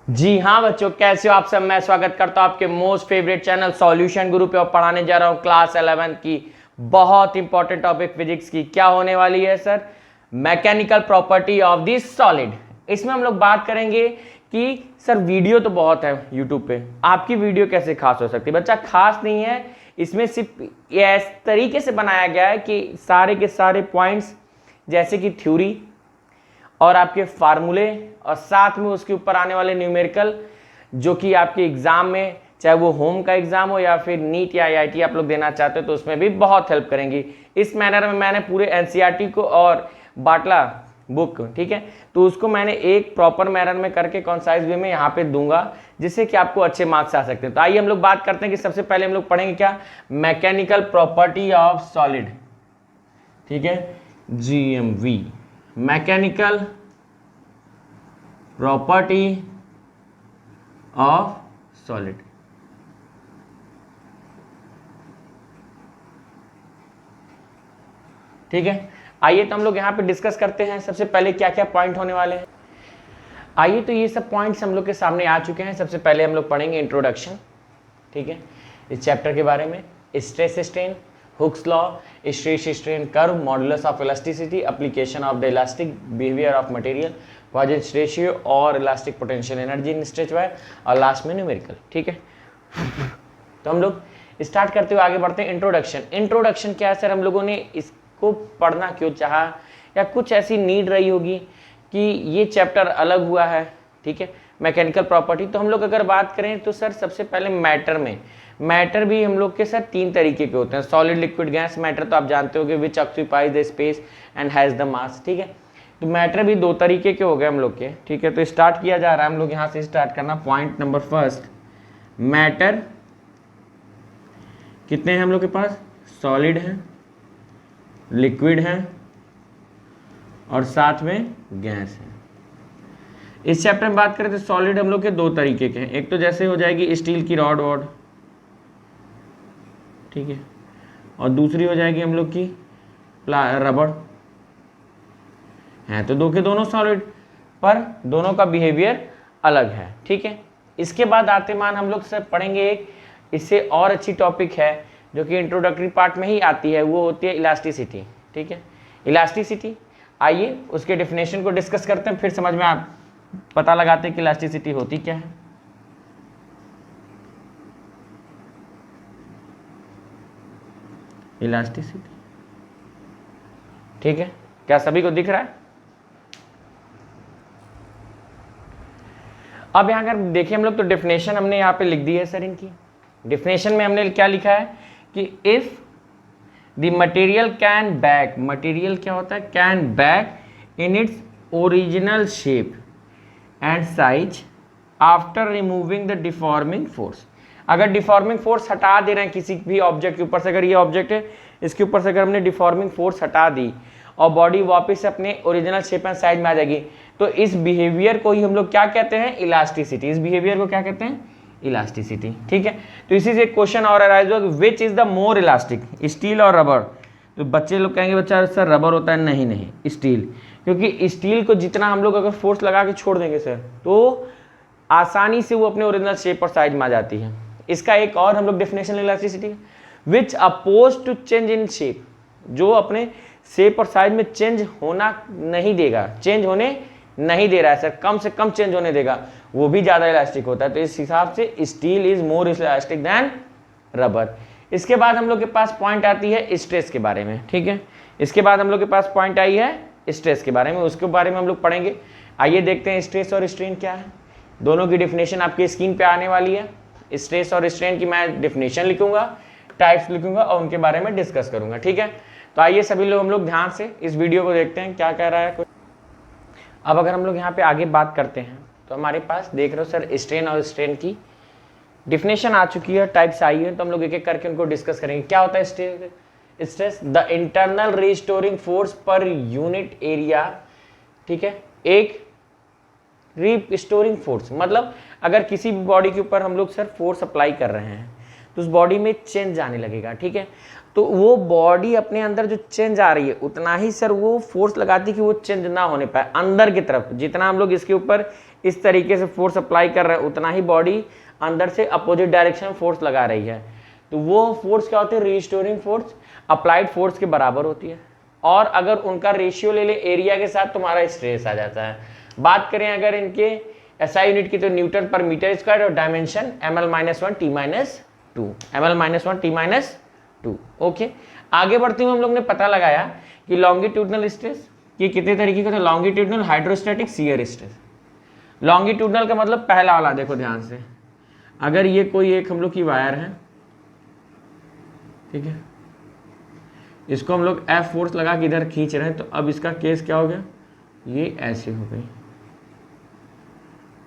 जी हाँ बच्चों, कैसे हो आप सब। मैं स्वागत करता हूँ आपके मोस्ट फेवरेट चैनल सॉल्यूशन गुरु पे और पढ़ाने जा रहा हूँ क्लास 11 की बहुत इंपॉर्टेंट टॉपिक फिजिक्स की। क्या होने वाली है sir? Mechanical property of the solid. इसमें हम लोग बात करेंगे कि सर वीडियो तो बहुत है यूट्यूब पे, आपकी वीडियो कैसे खास हो सकती है? बच्चा खास नहीं है, इसमें सिर्फ इस तरीके से बनाया गया है कि सारे के सारे पॉइंट्स जैसे कि थ्योरी और आपके फार्मूले और साथ में उसके ऊपर आने वाले न्यूमेरिकल, जो कि आपके एग्जाम में चाहे वो होम का एग्जाम हो या फिर नीट या आईआईटी आप लोग देना चाहते हो तो उसमें भी बहुत हेल्प करेंगी। इस मैनर में मैंने पूरे एनसीईआरटी को और बाटला बुक, ठीक है, तो उसको मैंने एक प्रॉपर मैनर में करके कॉन्साइज वे में यहाँ पे दूंगा जिससे कि आपको अच्छे मार्क्स आ सकते हैं। तो आइए हम लोग बात करते हैं कि सबसे पहले हम लोग पढ़ेंगे क्या, मैकेनिकल प्रॉपर्टी ऑफ सॉलिड, ठीक है, GMV, mechanical property of solid. ठीक है, आइए तो हम लोग यहां पे डिस्कस करते हैं सबसे पहले क्या क्या पॉइंट होने वाले हैं। आइए तो ये सब पॉइंट्स हम लोग के सामने आ चुके हैं। सबसे पहले हम लोग पढ़ेंगे इंट्रोडक्शन, ठीक है, इस चैप्टर के बारे में। Stress strain, Hooke's law, stress strain curve, modulus of elasticity, application of the elastic behaviour of material, Poisson ratio और elastic potential energy in stretch wire, और लास्ट में न्यूमेरिकल। ठीक है, तो हम लोग स्टार्ट करते हुए आगे बढ़ते हैं। इंट्रोडक्शन। इंट्रोडक्शन क्या है सर? हम लोगों ने इसको पढ़ना क्यों चाहा, या कुछ ऐसी नीड रही होगी कि ये चैप्टर अलग हुआ है, ठीक है, मैकेनिकल प्रॉपर्टी। तो हम लोग अगर बात करें तो सर सबसे पहले मैटर में, मैटर भी हम लोग के सर तीन तरीके के होते हैं, सॉलिड, लिक्विड, गैस। मैटर तो आप जानते हो कि which occupies the space and has the mass, ठीक है। तो मैटर भी दो तरीके के हो गए हम लोग के, ठीक है। तो स्टार्ट किया जा रहा है, हम लोग यहाँ से स्टार्ट करना। पॉइंट नंबर फर्स्ट, मैटर कितने हैं हम लोग के पास? सॉलिड है, लिक्विड है और साथ में गैस है। इस चैप्टर में बात करें तो सॉलिड हम लोग के दो तरीके के हैं। एक तो जैसे हो जाएगी स्टील की रॉड वॉड, ठीक है, और दूसरी हो जाएगी हम लोग की रबड़ है। तो दो के दोनों सॉलिड, पर दोनों का बिहेवियर अलग है, ठीक है। इसके बाद आते मान हम लोग सर पढ़ेंगे एक इससे और अच्छी टॉपिक है जो कि इंट्रोडक्टरी पार्ट में ही आती है, वो होती है इलास्टिसिटी, ठीक है। इलास्टिसिटी, आइए उसके डेफिनेशन को डिस्कस करते हैं, फिर समझ में आप पता लगाते हैं कि इलास्टिसिटी होती क्या है। इलास्टिसिटी, ठीक है, क्या सभी को दिख रहा है? अब यहाँ अगर देखें हम लोग तो डेफिनेशन हमने यहाँ पे लिख दी है सर। इनकी डेफिनेशन में हमने क्या लिखा है कि if the material can back, material क्या होता है? Can back in its original shape and size after removing the deforming force. अगर डिफॉर्मिंग फोर्स हटा दे रहे हैं किसी भी ऑब्जेक्ट के ऊपर से, अगर ये ऑब्जेक्ट है इसके ऊपर से अगर हमने डिफॉर्मिंग फोर्स हटा दी और बॉडी वापस अपने ओरिजिनल शेप एंड साइज में आ जाएगी, तो इस बिहेवियर को ही हम लोग क्या कहते हैं? इलास्टिसिटी। इस बिहेवियर को क्या कहते हैं? इलास्टिसिटी, ठीक है। तो इसी से एक क्वेश्चन और अराइज हुआ, which is the more elastic, steel और रबर? तो बच्चे लोग कहेंगे बच्चा सर रबर होता है। नहीं नहीं, स्टील, क्योंकि स्टील को जितना हम लोग अगर फोर्स लगा के छोड़ देंगे सर तो आसानी से वो अपने ओरिजिनल शेप और साइज में आ जाती है। इसका एक और हम लोग definition elasticity, which oppose to change in shape, जो अपने शेप और साइज में चेंज होना नहीं देगा, चेंज होने नहीं दे रहा है सर, कम से कम चेंज होने देगा, वो भी ज्यादा इलास्टिक होता है। तो इस हिसाब से steel is more elastic than rubber. इसके बाद हम लोग के पास पॉइंट आती है स्ट्रेस के बारे में, ठीक है। इसके बाद हम लोग के पास पॉइंट आई है स्ट्रेस के बारे में, उसके बारे में हम लोग पढ़ेंगे। आइए देखते हैं स्ट्रेस और स्ट्रेन क्या है। दोनों की डेफिनेशन आपकी स्क्रीन पे आने वाली है। स्ट्रेस और स्ट्रेन की मैं डेफिनेशन लिखूंगा, टाइप्स लिखूंगा और उनके बारे में डिस्कस करूंगा, ठीक है। तो आइए सभी लोग हम लोग ध्यान से इस वीडियो को देखते हैं क्या कह रहा है कुछ। अब अगर हम लोग यहाँ पे आगे बात करते हैं तो हमारे पास देख रहे हो सर स्ट्रेन और स्ट्रेन की डिफिनेशन आ चुकी है, टाइप्स आई है, तो हम लोग एक एक करके उनको डिस्कस करेंगे। क्या होता है stress? The internal restoring force per unit area, ठीक है। एक रिस्टोरिंग फोर्स मतलब अगर किसी भी बॉडी के ऊपर हम लोग सर फोर्स अप्लाई कर रहे हैं तो उस बॉडी में चेंज आने लगेगा, ठीक है। तो वो बॉडी अपने अंदर जो चेंज आ रही है उतना ही सर वो फोर्स लगाती है कि वो चेंज ना होने पाए अंदर की तरफ। जितना हम लोग इसके ऊपर इस तरीके से फोर्स अप्लाई कर रहा है उतना ही बॉडी अंदर से अपोजिट डायरेक्शन में फोर्स लगा रही है, तो वो फोर्स क्या होती है, रीस्टोरिंग फोर्स अप्लाइड फोर्स के बराबर होती है। और अगर उनका रेशियो ले ले एरिया के साथ, तुम्हारा स्ट्रेस आ जाता है। बात करें अगर इनके एसआई यूनिट की, तो न्यूटन पर मीटर स्क्वायर, और dimension ml-1 t-2, ml-1 t-2। Okay, आगे बढ़ते हुए हम लोग ने पता लगाया कि लॉन्गिट्यूडनल स्ट्रेस ये कितने तरीके का था, longitudinal, hydrostatic, shear stress. Longitudinal का मतलब पहला वाला, देखो ध्यान से, अगर ये कोई एक हम लोग की वायर है, ठीक है, इसको हम लोग F फोर्स लगा के इधर खींच रहे हैं, तो अब इसका केस क्या हो गया, ये ऐसे हो गई,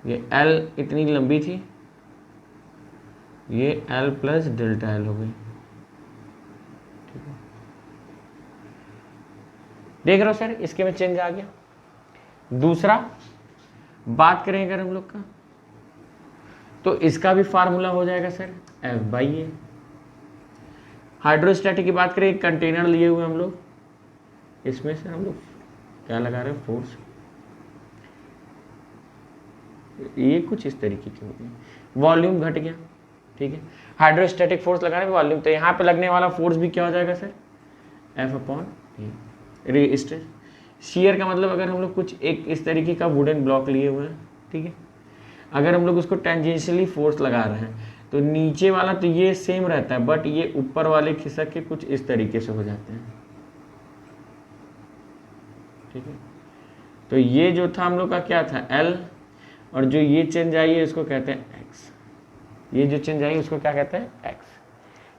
ये L इतनी लंबी थी, ये L प्लस डेल्टा L हो गई, ठीक है। देख रहे हो सर, इसके में चेंज आ गया। दूसरा बात करें अगर हम लोग का, तो इसका भी फार्मूला हो जाएगा सर F/A। हाइड्रोस्टैटिक की बात करें, एक कंटेनर लिए हुए हम लोग, इसमें से हम लोग क्या लगा रहे हैं, फोर्स, ये कुछ इस तरीके की होगी, वॉल्यूम घट गया, ठीक है, हाइड्रोस्टैटिक फोर्स लगाने पे वॉल्यूम, तो यहाँ पे लगने वाला फोर्स भी क्या हो जाएगा सर, F/A। स्ट्रेस, शियर का मतलब अगर हम लोग कुछ एक इस तरीके का वुडन ब्लॉक लिए हुए हैं, ठीक है, अगर हम लोग उसको टेंजेंशियली फोर्स लगा रहे हैं, तो नीचे वाला तो ये सेम रहता है, बट ये ऊपर वाले खिसक के कुछ इस तरीके से हो जाते हैं, ठीक है। तो ये जो था हम लोग का क्या था, L, और जो ये चेंज आई है इसको कहते हैं X, ये जो चेंज आई उसको क्या कहते हैं, X,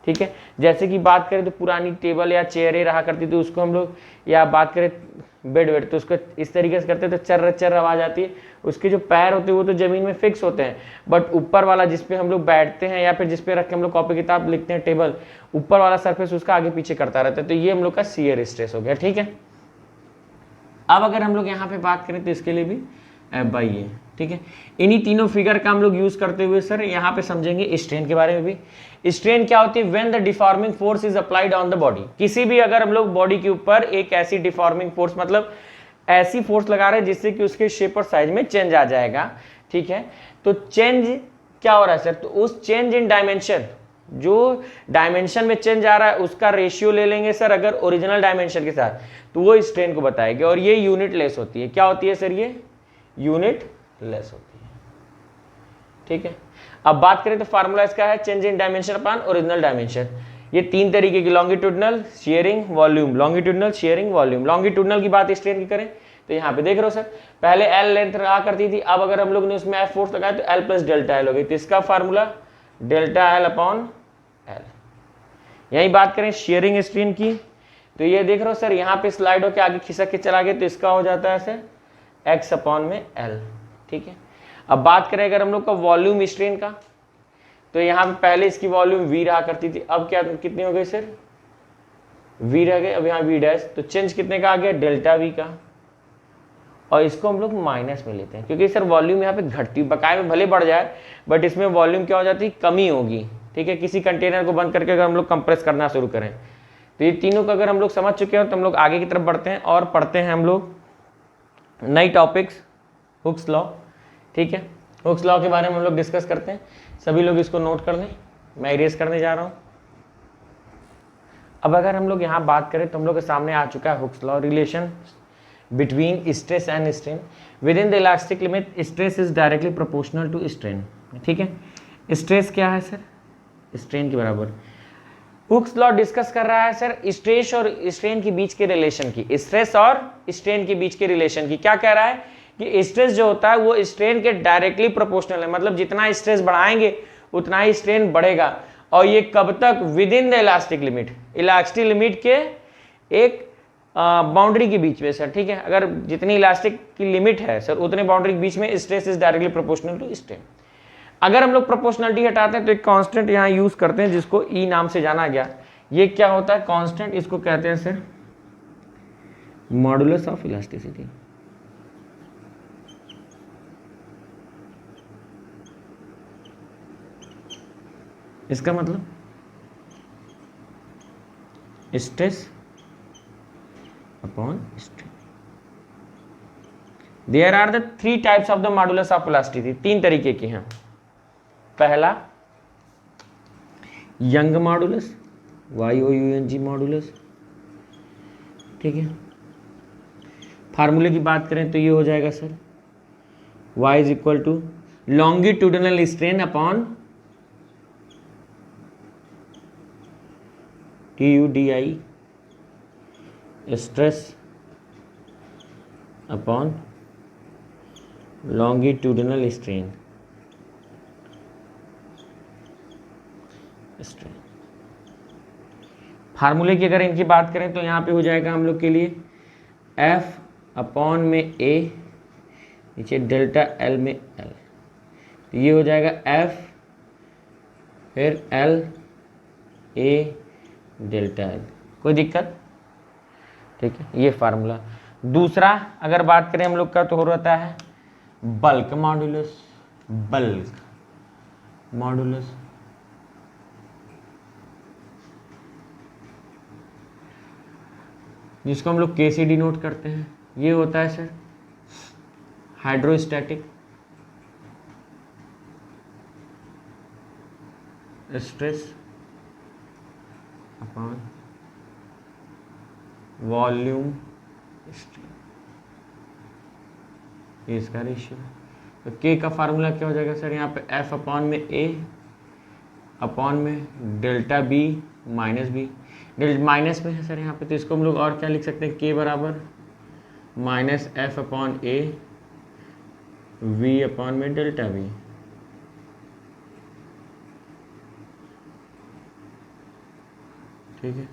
ठीक है। जैसे कि बात करें तो पुरानी टेबल या चेयरें रहा करती थी, उसको हम लोग, या बात करें बेड, तो उसको इस तरीके से करते तो चर्र चर्र आवाज आती है, उसके जो पैर होते हैं वो तो जमीन में फिक्स होते हैं, बट ऊपर वाला जिसपे हम लोग बैठते हैं या फिर जिसपे रख के हम लोग कॉपी किताब लिखते हैं, टेबल, ऊपर वाला सरफेस उसका आगे पीछे करता रहता है, तो ये हम लोग का शियर स्ट्रेस हो गया, ठीक है। अब अगर हम लोग यहाँ पे बात करें तो इसके लिए भी F/A, ठीक है। इन्हीं तीनों फिगर का हम लोग यूज करते हुए सर यहाँ पे समझेंगे स्ट्रेन के बारे में भी। स्ट्रेन क्या होती है, when the deforming force is applied on the body, किसी भी अगर हम लोग बॉडी के ऊपर एक ऐसी डिफॉर्मिंग फोर्स, मतलब ऐसी फोर्स लगा रहे हैं जिससे कि उसके शेप और साइज में चेंज आ जाएगा, ठीक है। तो चेंज क्या हो रहा है सर, तो उस चेंज इन डायमेंशन, जो डायमेंशन में चेंज आ रहा है उसका रेशियो ले लेंगे सर अगर ओरिजिनल डायमेंशन के साथ, तो वो स्ट्रेन को बताएगी, और ये यूनिट लेस होती है। क्या होती है सर, ये यूनिट लेस होती है, ठीक है। अब बात करें तो फार्मूला इसका है change in dimension upon original dimension. ये तीन तरीके की, longitudinal, sharing, volume, longitudinal, sharing, volume. Longitudinal की बात स्ट्रेन की करें तो यहाँ पे देख रहे हो सर, पहले L लेंथ रहा करती थी, अब अगर हम लोग ने उसमें F फोर्स लगाया तो L प्लस डेल्टा L हो गई, तो इसका formula delta L upon L। यही बात करें शेयरिंग स्ट्रेन की, तो ये देख रहे हो सर, यहाँ पे स्लाइड होकर आगे खिसक के चला गया, तो इसका हो जाता है सर X अपॉन में L, ठीक है। अब बात करें अगर हम लोग का वॉल्यूम स्ट्रेन का, तो यहाँ पे पहले इसकी वॉल्यूम V रहा करती थी, अब क्या कितनी हो गई सर, V रह गए, अब यहाँ V डैश, तो चेंज कितने का आ गया, डेल्टा V का, और इसको हम लोग माइनस में लेते हैं, क्योंकि सर वॉल्यूम यहाँ पे घटती, बकाये में भले बढ़ जाए बट इसमें वॉल्यूम क्या हो जाती है, कमी होगी, ठीक है। किसी कंटेनर को बंद करके अगर हम लोग कंप्रेस करना शुरू करें, तो ये तीनों का अगर हम लोग समझ चुके हैं तो हम लोग आगे की तरफ बढ़ते हैं और पढ़ते हैं हम लोग नई टॉपिक्स, हुक्स लॉ, ठीक है। हुक्स लॉ के बारे में हम लोग डिस्कस करते हैं, सभी लोग इसको नोट कर लें, मैं इरेज करने जा रहा हूँ। अब अगर हम लोग यहाँ बात करें तो हम लोग के सामने आ चुका है Hooke's law, relation between stress and strain within the elastic limit, stress is directly proportional to strain, ठीक है। स्ट्रेस क्या है सर, स्ट्रेन के बराबर। हुक्स लॉ डिस्कस कर रहा है सर स्ट्रेस और स्ट्रेन के बीच के रिलेशन की, स्ट्रेस और स्ट्रेन के बीच के रिलेशन की। क्या कह रहा है कि स्ट्रेस जो होता है वो स्ट्रेन के डायरेक्टली प्रोपोर्शनल है, मतलब जितना स्ट्रेस बढ़ाएंगे उतना ही स्ट्रेन बढ़ेगा, और ये कब तक, with in the elastic limit, elastic limit के एक बाउंड्री के बीच में सर, ठीक है। अगर जितनी इलास्टिक की लिमिट है सर उतने बाउंड्री के बीच में stress is directly proportional to strain. अगर हम लोग प्रोपोर्शनलिटी हटाते हैं तो एक कांस्टेंट यहाँ यूज करते हैं जिसको ई नाम से जाना गया। ये क्या होता है कांस्टेंट, इसको कहते हैं सर मॉडुलस ऑफ इलास्टिसिटी। इसका मतलब stress upon strain, there are the 3 types of the modulus of elasticity, 3 तरीके के हैं। पहला यंग मॉडुलस, YOUNG मॉडुलस, ठीक है। फार्मूले की बात करें तो ये हो जाएगा sir y is equal to longitudinal strain upon TUDI stress upon longitudinal strain. फार्मूले की अगर इनकी बात करें तो यहाँ पे हो जाएगा हम लोग के लिए F अपॉन में A, नीचे डेल्टा L में L, तो ये हो जाएगा F फिर L A डेल्टा L। कोई दिक्कत? ठीक है, ये फार्मूला। दूसरा अगर बात करें हम लोग का तो हो रहता है बल्क मॉडुलस, बल्क मॉडुलस, जिसको हम लोग K से डिनोट करते हैं। ये होता है sir hydrostatic stress upon volume strain, ये इसका रेशियो। तो K का फार्मूला क्या हो जाएगा सर, यहाँ पे F अपॉन में A अपॉन में delta B minus B, minus में है सर यहाँ पे, तो इसको हम लोग और क्या लिख सकते हैं, K बराबर minus F upon A V upon में डेल्टा B। ठीक है,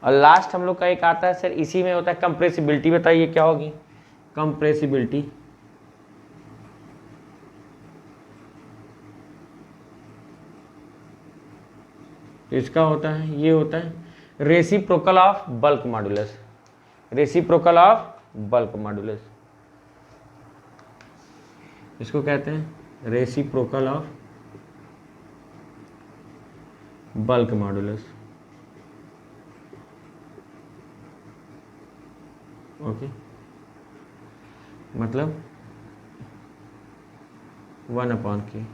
और लास्ट हम लोग का एक आता है सर, इसी में होता है कंप्रेसिबिलिटी। बताइए क्या होगी कंप्रेसिबिलिटी? इसका होता है, ये होता है reciprocal of bulk modulus, reciprocal of bulk modulus, इसको कहते हैं reciprocal of bulk modulus. Okay, मतलब 1/K।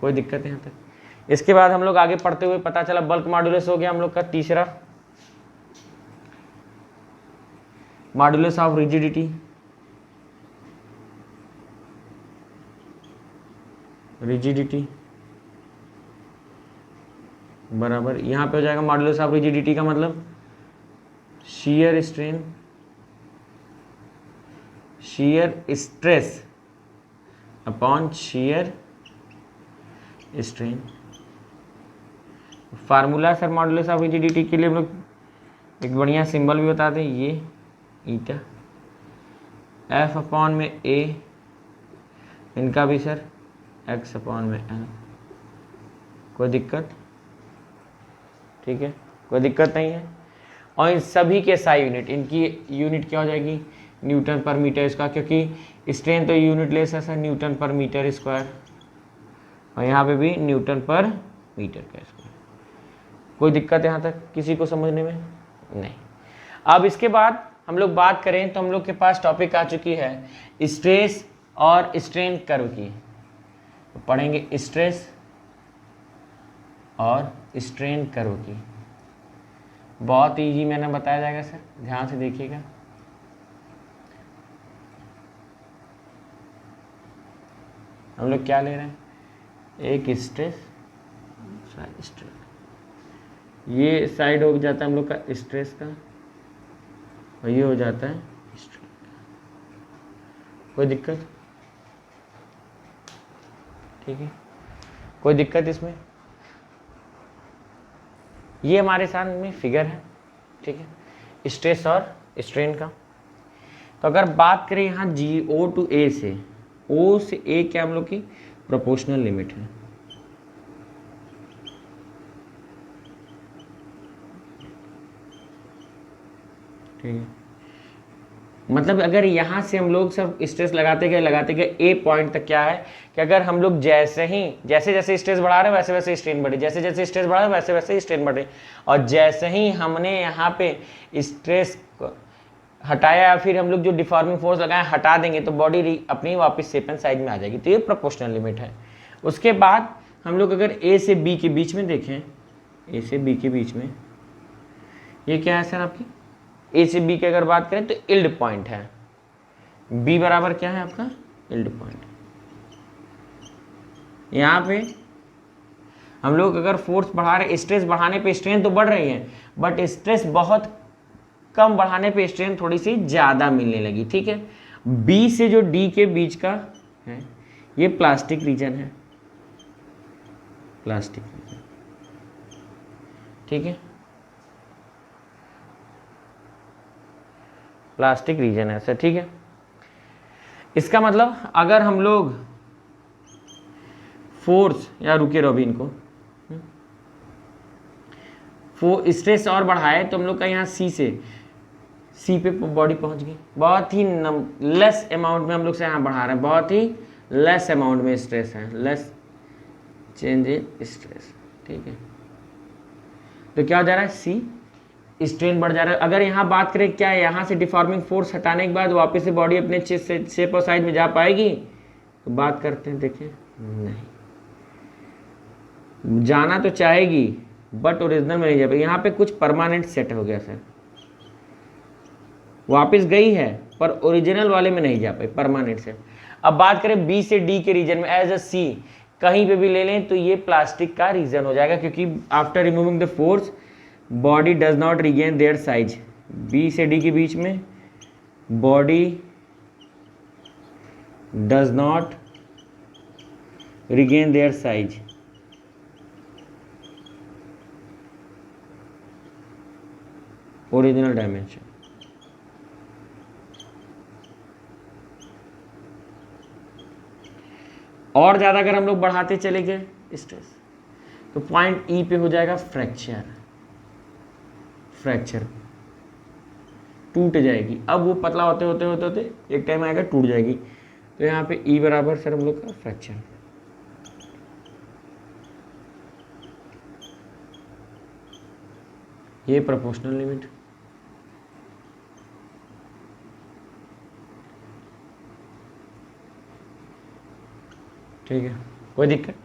कोई दिक्कत है यहाँ तक? इसके बाद हम लोग आगे पढ़ते हुए पता चला बल्क मॉडुलस हो गया हम लोग का तीसरा, मॉडुलस ऑफ रिजिडिटी, रिजिडिटी बराबर यहाँ पे हो जाएगा मॉडुलस ऑफ रिजिडिटी का मतलब shear strain, shear stress upon shear strain. Formula sir modulus of rigidity के लिए हम लोग एक बढ़िया सिंबल भी बता दें, ये ईटा, F अपॉन में A, इनका भी सर X अपॉन में N। कोई दिक्कत? ठीक है, कोई दिक्कत नहीं है। और इन सभी के SI यूनिट, इनकी यूनिट क्या हो जाएगी, न्यूटन पर मीटर स्क्वायर, क्योंकि स्ट्रेन तो यूनिट लेस है सर, न्यूटन पर मीटर स्क्वायर, और यहाँ पे भी न्यूटन पर मीटर का स्क्वायर। कोई दिक्कत यहाँ तक किसी को समझने में? नहीं। अब इसके बाद हम लोग बात करें तो हम लोग के पास टॉपिक आ चुकी है स्ट्रेस और स्ट्रेन कर्व की। तो पढ़ेंगे स्ट्रेस और स्ट्रेन कर्व की, बहुत ईजी मैंने बताया जाएगा सर, ध्यान से देखिएगा। हम लोग क्या ले रहे हैं, एक स्ट्रेस, स्ट्रेन, ये साइड हो जाता है हम लोग का स्ट्रेस का, और ये हो जाता है स्ट्रेन का। कोई दिक्कत? ठीक है, कोई दिक्कत इसमें? ये हमारे सामने फिगर है, ठीक है, स्ट्रेस और स्ट्रेन का। तो अगर बात करें यहाँ O to A से, O से A क्या हम लोग की प्रोपोर्शनल लिमिट है। ठीक है, मतलब अगर यहाँ से हम लोग सब स्ट्रेस लगाते गए ए पॉइंट तक, क्या है कि अगर हम लोग जैसे जैसे स्ट्रेस बढ़ा रहे हैं वैसे वैसे स्ट्रेन बढ़े, जैसे जैसे स्ट्रेस बढ़ा रहे हैं वैसे वैसे स्ट्रेन बढ़े, और जैसे ही हमने यहाँ पे स्ट्रेस हटाया या फिर हम लोग जो डिफॉर्मिंग फोर्स लगाए हटा देंगे तो बॉडी अपनी वापस शेप एंड साइज में आ जाएगी। तो ये प्रोपोर्शनल लिमिट है। उसके बाद हम लोग अगर ए से बी के बीच में देखें, ए से बी के बीच में ये क्या है सर आपकी, ए से बी की अगर बात करें तो इल्ड पॉइंट है। बी बराबर क्या है आपका, इल्ड पॉइंट। यहाँ पे हम लोग अगर फोर्स बढ़ा रहे, स्ट्रेस बढ़ाने पे स्ट्रेन तो बढ़ रही है, बट स्ट्रेस बहुत कम बढ़ाने पे स्ट्रेन थोड़ी सी ज़्यादा मिलने लगी। ठीक है, बी से जो डी के बीच का है ये प्लास्टिक रीजन है, प्लास्टिक रीजन। ठीक है, प्लास्टिक रीजन है सर। ठीक है, इसका मतलब अगर हम लोग फोर्स, या रुके रहो इनको, स्ट्रेस और बढ़ाए तो हम लोग का यहाँ सी से, सी पे बॉडी पहुंच गई, बहुत ही लेस अमाउंट में हम लोग से यहाँ बढ़ा रहे हैं, बहुत ही लेस अमाउंट में स्ट्रेस है, लेस चेंज इन स्ट्रेस। ठीक है, तो क्या हो जा रहा है, सी स्ट्रेन बढ़ जा रहा है। अगर यहाँ बात करें क्या है, यहाँ से डिफॉर्मिंग फोर्स हटाने के बाद वापस से बॉडी अपने शेप और साइज में जा पाएगी, तो बात करते हैं, देखिए नहीं, जाना तो चाहेगी बट ओरिजिनल में नहीं जा पाएगी। यहाँ पे कुछ परमानेंट सेट हो गया सर, वापस गई है पर ओरिजिनल वाले में नहीं जा पाई, परमानेंट सेट। अब बात करें बी से डी के रीजन में, एज अ सी कहीं पे भी ले लें तो ये प्लास्टिक का रीजन हो जाएगा, क्योंकि after removing the force body does not regain their size. B से डी के बीच में body does not regain their size, original dimension. और ज़्यादा अगर हम लोग बढ़ाते चले गए स्ट्रेस तो पॉइंट ई पे हो जाएगा फ्रैक्चर, फ्रैक्चर टूट जाएगी। अब वो पतला होते होते होते होते एक टाइम आएगा टूट जाएगी। तो यहाँ पे ई बराबर सर हम लोग का फ्रैक्चर। ये प्रोपोर्शनल लिमिट। ठीक है, कोई दिक्कत,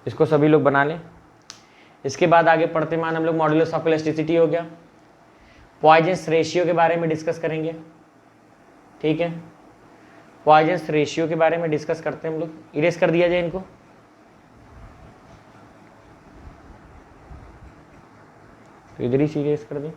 इसको सभी लोग बना लें। इसके बाद आगे पढ़ते मान हम लोग मॉड्यूलस ऑफ इलास्टिसिटी हो गया, पॉइजन्स रेशियो के बारे में डिस्कस करेंगे। ठीक है, पॉइजन्स रेशियो के बारे में डिस्कस करते हैं हम लोग। इरेज कर दिया जाए इनको, तो इधर ही इरेज कर दें।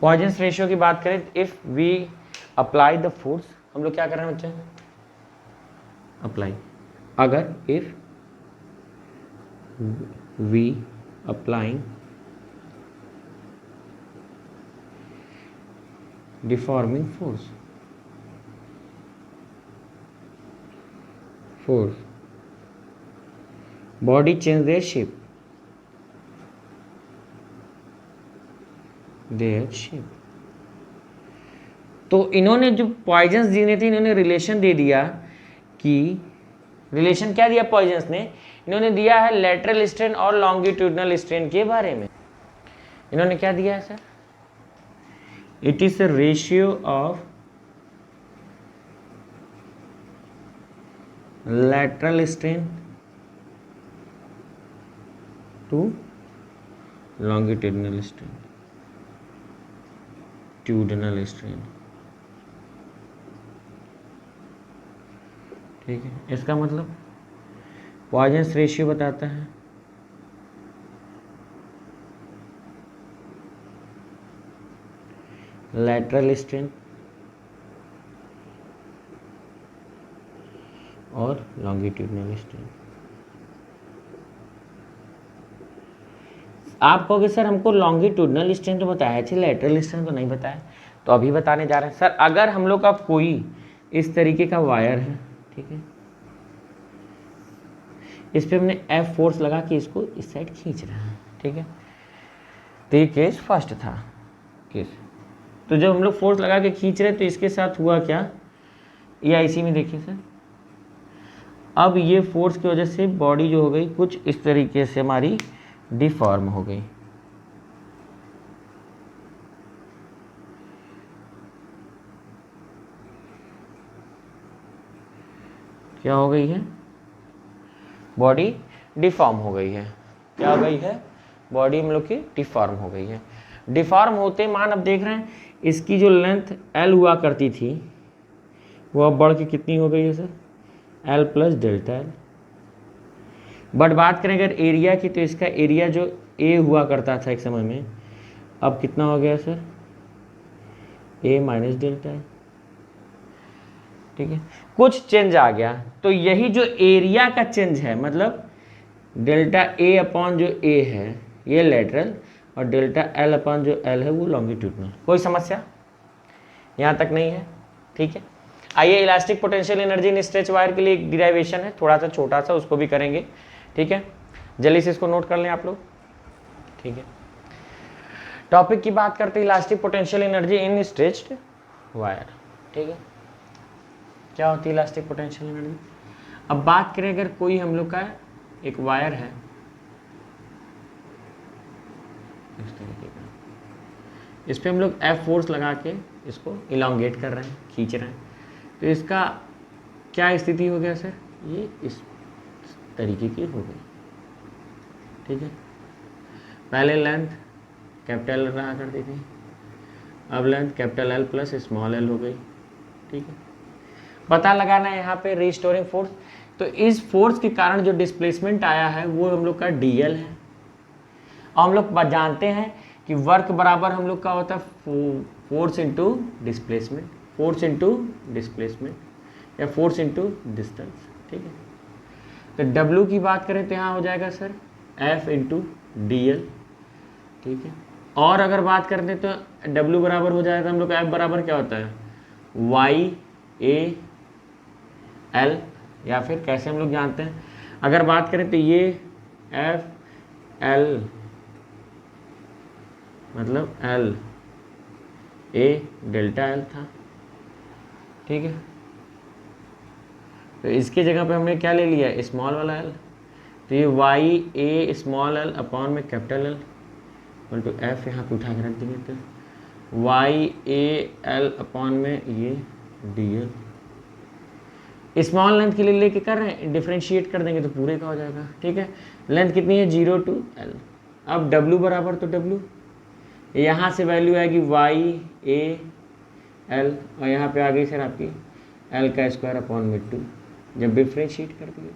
पॉइजन्स रेशियो की बात करें, if we apply the force, हम लोग क्या कर रहे हैं बच्चे, अप्लाई। अगर if we applying deforming force, body change their shape, तो इन्होंने जो पॉइजन्स दिए थे, इन्होंने रिलेशन दे दिया कि, रिलेशन क्या दिया पॉइजन्स ने, इन्होंने दिया है लेटरल स्ट्रेन और लॉन्गिट्यूडनल स्ट्रेन के बारे में। इन्होंने क्या दिया है sir, it is the ratio of lateral strain to longitudinal strain, ट्यूडनल स्ट्रेन। ठीक है, इसका मतलब पॉइजन्स रेशियो बताता है लैटरल स्ट्रेन और लॉन्गिट्यूडनल स्ट्रेन। आप कहोगे सर हमको लॉन्गिट्यूडनल स्ट्रेन तो बताया था, लैटरल स्ट्रेन तो नहीं बताया, तो अभी बताने जा रहे हैं। सर अगर हम लोग का कोई इस तरीके का वायर है, ठीक है, इस पे हमने F फोर्स लगा के इसको इस साइड खींच रहे हैं, ठीक है। तो ये केस फर्स्ट था केस। तो जब हम लोग फोर्स लगा के खींच रहे तो इसके साथ हुआ क्या, ये इसी में देखिए सर, अब ये फोर्स की वजह से बॉडी जो हो गई कुछ इस तरीके से हमारी डिफॉर्म हो गई। क्या हो गई है, बॉडी डिफॉर्म हो गई है। क्या हो गई है, बॉडी हम लोग की डिफॉर्म हो गई है। डिफॉर्म होते मान अब देख रहे हैं इसकी जो लेंथ L हुआ करती थी वो अब बढ़ के कितनी हो गई है sir, L plus delta L। But बात करें अगर एरिया की तो इसका एरिया जो A हुआ करता था एक समय में अब कितना हो गया sir, A minus delta L, ठीक है। कुछ चेंज आ गया, तो यही जो एरिया का चेंज है मतलब डेल्टा A अपॉन जो A है ये लेटरल और डेल्टा L अपॉन जो L है वो लॉन्गिट्यूडनल। कोई समस्या यहाँ तक नहीं है, ठीक है। आइए elastic potential energy in stretch wire के लिए एक डिराइवेशन है थोड़ा सा छोटा सा, उसको भी करेंगे, ठीक है। जल्दी से इसको नोट कर लें आप लोग, ठीक है। टॉपिक की बात करते हैं इलास्टिक पोटेंशियल एनर्जी इन स्ट्रेच्ड वायर, ठीक है। क्या होती है इलास्टिक पोटेंशियल एनर्जी। अब बात करें अगर कोई हम लोग का एक वायर है इस तरीके का, इस पे हम लोग F फोर्स लगा के इसको इलांगेट कर रहे हैं, खींच रहे हैं, तो इसका क्या स्थिति हो गया सर, ये इस तरीके की हो गई, ठीक है। पहले लेंथ कैपिटल L रहा करती थी, अब length capital L plus small l हो गई, ठीक है। पता लगाना है यहाँ पे रिस्टोरिंग फोर्स, तो इस फोर्स के कारण जो डिस्प्लेसमेंट आया है वो हम लोग का dl है। और हम लोग जानते हैं कि वर्क बराबर हम लोग का होता है force into displacement, force into displacement या फोर्स इंटू डिस्टेंस, ठीक है। तो W की बात करें तो यहाँ हो जाएगा सर F इंटू DL, ठीक है। और अगर बात करते तो W बराबर हो जाएगा हम लोग का F बराबर क्या होता है YAL, या फिर कैसे हम लोग जानते हैं, अगर बात करें तो ये FL मतलब L A डेल्टा L था, ठीक है। तो इसकी जगह पे हमने क्या ले लिया, स्मॉल वाला L, तो ये YA स्मॉल l अपॉन में capital L equal to F यहाँ पे उठा के रख देंगे तो YAL अपॉन में ये DL। स्मॉल लेंथ के लिए लेके कर रहे हैं, डिफ्रेंशिएट कर देंगे तो पूरे का हो जाएगा, ठीक है। लेंथ कितनी है 0 to L। अब W बराबर तो W, यहाँ से वैल्यू आएगी YAL और यहाँ पे आ गई सर आपकी L का स्क्वायर अपॉन में 2, जब डिफ्रेंशिएट कर दिए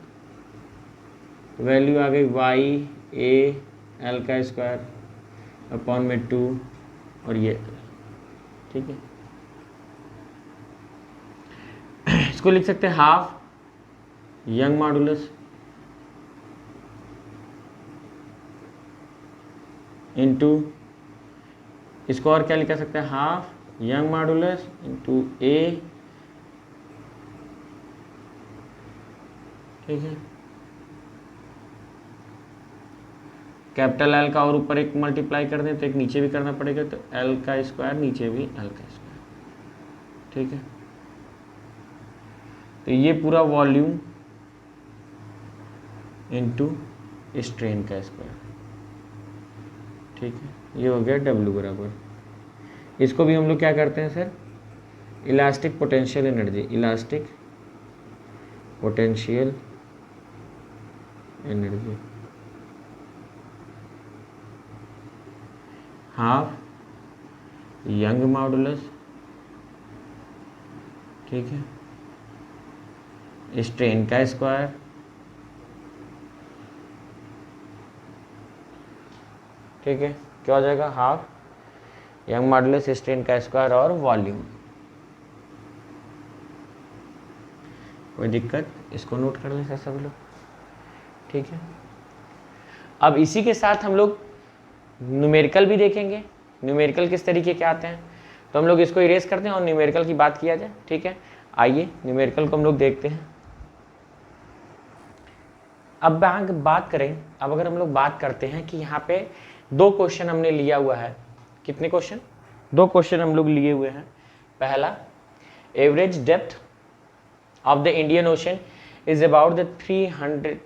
तो वैल्यू आ गई YAL का स्क्वायर अपॉन में 2 और ये, ठीक है। इसको लिख सकते हैं हाफ यंग मॉडुलस इंटू, इसको और क्या लिखा सकते हैं, half young modulus into A, ठीक है। कैपिटल L का और ऊपर एक मल्टीप्लाई कर दें तो एक नीचे भी करना पड़ेगा, तो L का स्क्वायर नीचे भी L का स्क्वायर, ठीक है। तो ये पूरा वॉल्यूम इनटू स्ट्रेन का स्क्वायर, ठीक है। ये हो गया W बराबर, इसको भी हम लोग क्या करते हैं sir, elastic potential energy, elastic potential energy half young modulus, ठीक है, स्ट्रेन का स्क्वायर, ठीक है। क्या हो जाएगा, हाफ यंग मॉडुलस स्ट्रेन का स्क्वायर और वॉल्यूम। कोई दिक्कत, इसको नोट कर लें सर सब लोग, ठीक है। अब इसी के साथ हम लोग न्यूमेरिकल भी देखेंगे, न्यूमेरिकल किस तरीके के आते हैं, तो हम लोग इसको इरेज करते हैं और न्यूमेरिकल की बात किया जाए, ठीक है। आइए न्यूमेरिकल को हम लोग देखते हैं। अब बात करें, अब अगर हम लोग बात करते हैं कि यहाँ पे 2 क्वेश्चन हमने लिया हुआ है। कितने क्वेश्चन? 2 क्वेश्चन हम लोग लिए हुए हैं। पहला, average depth of the Indian ocean is about the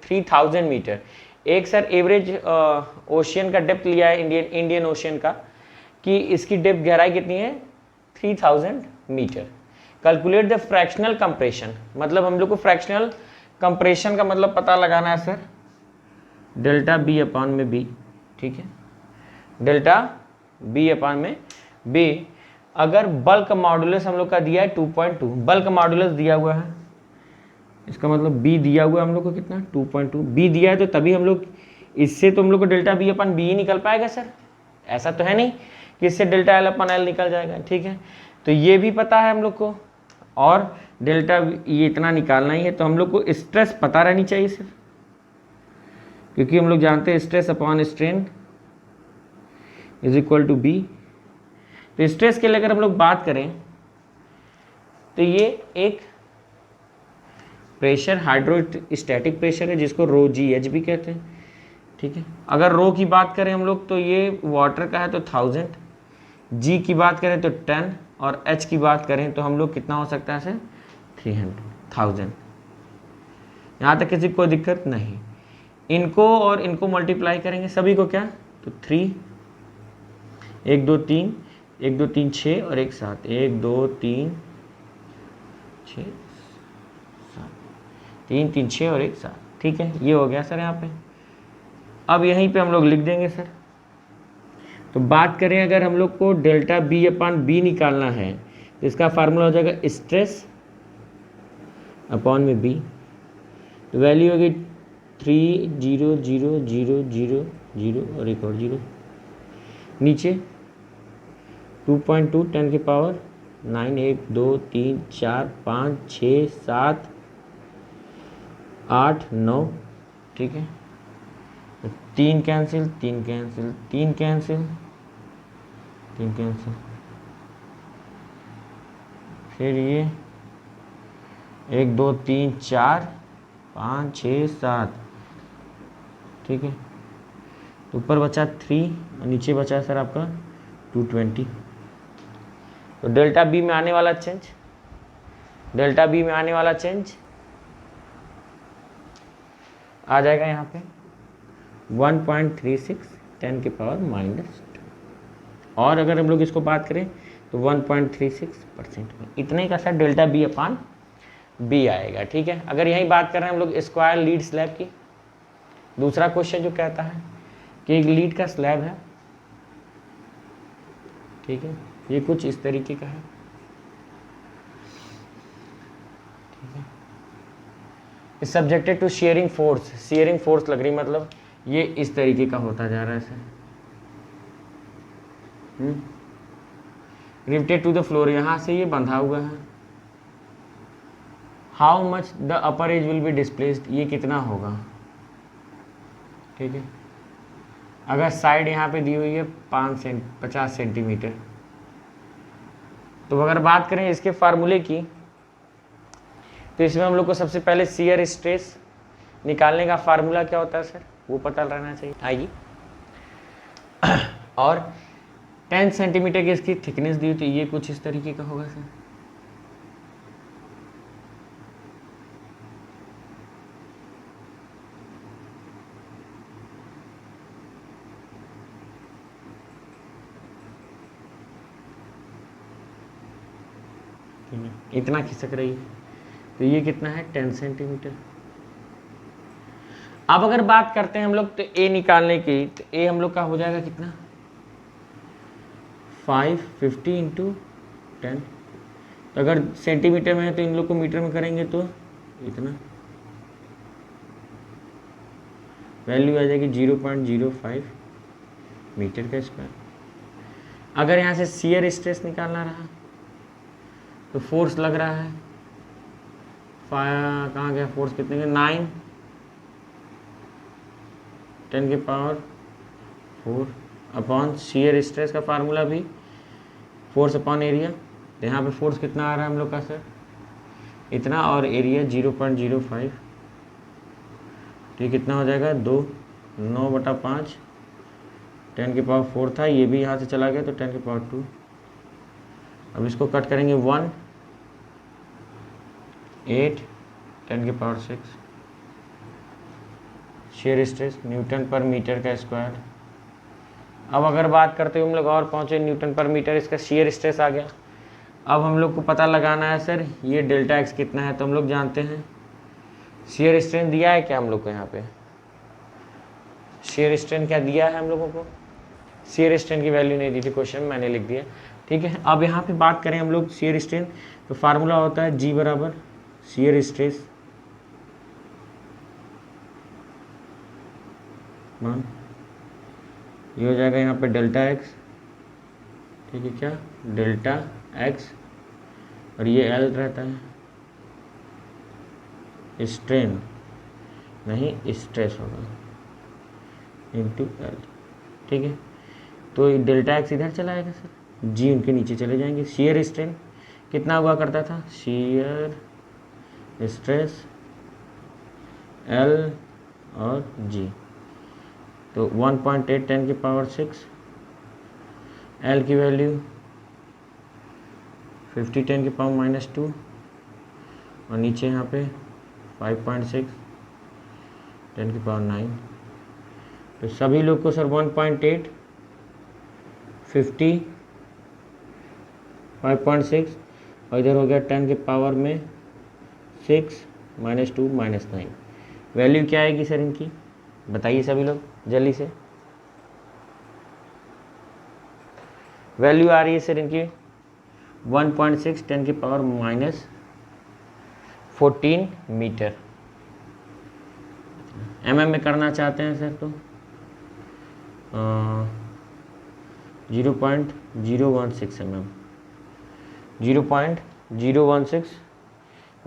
3000 metre. एक सर एवरेज ओशियन का डेप्थ लिया है इंडियन ओशियन का, कि इसकी डेप्थ गहराई कितनी है 3000 metre. Calculate the fractional compression, मतलब हम लोग को फ्रैक्शनल कंप्रेशन का मतलब पता लगाना है सर, डेल्टा बी अपॉन में बी। ठीक है, डेल्टा बी अपॉन में बी। अगर बल्क मॉडुलस हम लोग का दिया है 2.2, बल्क मॉडुलस दिया हुआ है, इसका मतलब बी दिया हुआ है हम लोग को कितना 2.2, बी दिया है, तो तभी हम लोग इससे तो हम लोग को डेल्टा बी अपन बी ही निकल पाएगा सर। ऐसा तो है नहीं कि इससे डेल्टा एल अपन एल निकल जाएगा। ठीक है, तो ये भी पता है हम लोग को, और डेल्टा ये इतना निकालना ही है। तो हम लोग को स्ट्रेस पता रहनी चाहिए सिर्फ, क्योंकि हम लोग जानते हैं stress upon strain is equal to B. तो स्ट्रेस के लिए अगर हम लोग बात करें तो ये एक प्रेशर हाइड्रोस्टैटिक प्रेशर है जिसको रो जी एच भी कहते हैं। ठीक है, अगर रो की बात करें हम लोग तो ये वाटर का है तो 1000, जी की बात करें तो 10, और एच की बात करें तो हम लोग कितना हो सकता है सर 300,000। यहाँ तक किसी को कोई दिक्कत नहीं। इनको और इनको मल्टीप्लाई करेंगे सभी को, क्या तो 3, 1 2 3, 1 2 3 6 और 1 7, 1 2 3 6 7, 3 3 6 और 1 7। ठीक है, ये हो गया सर यहाँ पे। अब यहीं पे हम लोग लिख देंगे सर। तो बात करें अगर हम लोग को डेल्टा बी अपॉन बी निकालना है तो इसका फार्मूला हो जाएगा स्ट्रेस अपॉन में बी। तो वैल्यू होगी 3 0 0 0 0 0 और एक और 0, नीचे 2.2 10 की पावर 9, 1 2 3 4 5 6 7 8 9। ठीक है, तो 3 कैंसिल 3 कैंसिल 3 कैंसिल 3 कैंसिल, फिर ये 1 2 3 4 5 6 7। ठीक है, तो ऊपर बचा 3 और नीचे बचा सर आपका 220। तो डेल्टा बी में आने वाला चेंज, डेल्टा बी में आने वाला चेंज आ जाएगा यहाँ पे 1.36 10 की पावर -2। और अगर हम लोग इसको बात करें तो 1.36% में इतने का सर डेल्टा बी अपान बी आएगा। ठीक है, अगर यही बात कर रहे हैं हम लोग स्क्वायर लीड स्लैब की, दूसरा क्वेश्चन जो कहता है कि एक लीड का स्लैब है, ठीक है, ये कुछ इस तरीके का है। ठीक है, is subjected to shearing force, shearing force लग रही, मतलब ये इस तरीके का होता जा रहा है sir. Riveted to the floor, यहाँ से ये बंधा हुआ है। How much the upper edge will be displaced, ये कितना होगा। ठीक है, अगर साइड यहाँ पे दी हुई है 50 सेंटीमीटर, तो अगर बात करें इसके फार्मूले की तो इसमें हम लोग को सबसे पहले शियर स्ट्रेस निकालने का फार्मूला क्या होता है सर, वो पता रहना चाहिए। आइए, और 10 सेंटीमीटर की इसकी थिकनेस दी हुई, तो ये कुछ इस तरीके का होगा सर। इतना खिसक रही है, तो ये कितना है 10 सेंटीमीटर। अब अगर बात करते हैं हम लोग तो ए निकालने की, तो ए हम लोग का हो जाएगा कितना 550 इंटू 10। तो अगर सेंटीमीटर में है तो इन लोग को मीटर में करेंगे तो इतना वैल्यू आ जाएगी 0.05 मीटर का स्क्वायर। अगर यहाँ से शियर स्ट्रेस निकालना रहा तो फोर्स लग रहा है, कहाँ गया फोर्स, कितने का 9 10 की पावर 4 अपॉन शियर स्ट्रेस का फार्मूला भी फोर्स अपॉन एरिया। तो यहाँ पे फोर्स कितना आ रहा है हम लोग का सर इतना, और एरिया 0.05 तो ये कितना हो जाएगा 2, 9/5, 10⁴ था, ये भी यहाँ से चला गया तो 10⁴2। अब इसको कट करेंगे 1, 8, 10⁶। शेयर स्ट्रेस न्यूटन पर मीटर का स्क्वायर। अब अगर बात करते हुए हम लोग और पहुँचे न्यूटन पर मीटर, इसका शेयर स्ट्रेस आ गया। अब हम लोग को पता लगाना है सर ये डेल्टा एक्स कितना है, तो हम लोग जानते हैं शेयर स्ट्रेन दिया है क्या हम लोग को, यहाँ पे शेयर स्ट्रेन क्या दिया है हम लोगों को, शेयर स्ट्रेन की वैल्यू नहीं दी थी क्वेश्चन में, मैंने लिख दिया, ठीक है। अब यहाँ पे बात करें हम लोग शेयर स्ट्रेन, तो फार्मूला होता है G बराबर शेयर स्ट्रेस मान, ये हो जाएगा यहाँ पे डेल्टा एक्स, ठीक है, क्या डेल्टा एक्स, और ये L रहता है, स्ट्रेन नहीं स्ट्रेस होगा, इंटू L, ठीक है। तो डेल्टा एक्स इधर चला आएगा सर, जी उनके नीचे चले जाएंगे। शेयर स्ट्रेन कितना हुआ करता था, शेयर स्ट्रेस L और G, तो 1.8 10⁶, L की वैल्यू 50 10⁻⁻2, और नीचे यहाँ पे 5.6 10⁹ तो सभी लोग को सर 1.8, 50, 5.6 और इधर हो गया 10⁻⁶ -2 -9। वैल्यू क्या आएगी सर इनकी, बताइए सभी लोग जल्दी से। वैल्यू आ रही है सर इनकी 1.6 10⁻14 मीटर। mm में करना चाहते हैं सर तो 0.016 mm,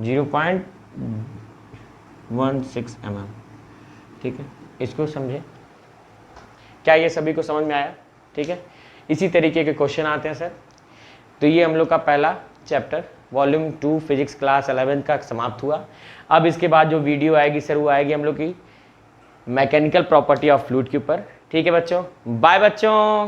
0.016 mm, ठीक है। इसको समझे, क्या ये सभी को समझ में आया, ठीक है। इसी तरीके के क्वेश्चन आते हैं सर। तो ये हम लोग का पहला चैप्टर वॉल्यूम 2 फिजिक्स क्लास 11 का समाप्त हुआ। अब इसके बाद जो वीडियो आएगी सर वो आएगी हम लोग की मैकेनिकल प्रॉपर्टी ऑफ फ्लूइड के ऊपर, ठीक है बच्चों। बाय बच्चों।